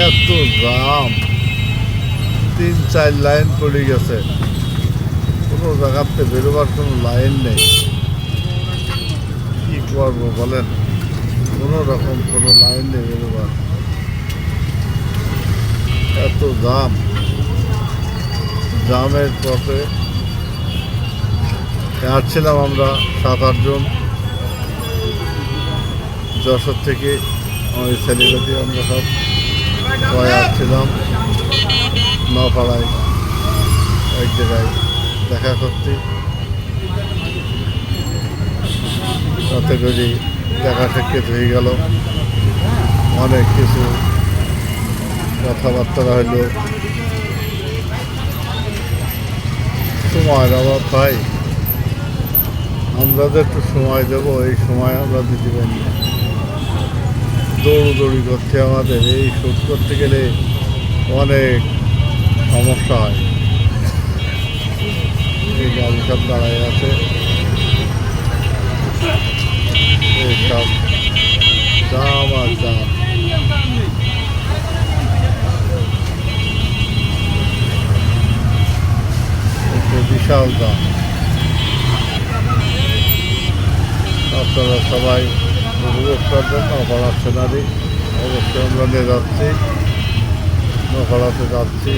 এত জাম, 3-4 লাইন পড়ে গেছে, কোনো জায়গাতে বেরোবার কোনো লাইন নেই। কি করবো বলেন, কোনো রকম কোনো লাইন নেই বেরোবার, এত জাম। জামের পথে আসছিলাম আমরা 7-8 জন যশোর থেকে, আমার ছেলেপাতি আমরা সব সবাই আসছিলাম নপাড়ায় এক জায়গায় দেখা করতে। তাতে করে দেখা সাক্ষাৎ হয়ে গেল, অনেক কিছু কথাবার্তা হইল। সময়ের অভাব ভাই, আমরা যে একটু সময় দেবো, এই সময় আমরা দিতে পারি না। দৌড়দৌড়ি করতে আমাদের, এই শুট করতে গেলে অনেক সমস্যা হয়। এই গাড়ি সব দাঁড়ায় আছে, এইসব জাম আর জাম। বিশাল দাম। আপনারা সবাই উপভোগ করবেন নপাড়ার সিনারি। অবশ্যই আমরা নিয়ে যাচ্ছি, নপাড়াতে যাচ্ছি।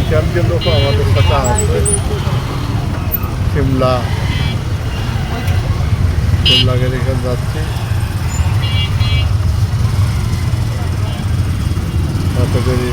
এখানকার লোক আমাদের সাথে আছে, সিমলা গেলে এখানে যাচ্ছি। তাতে করে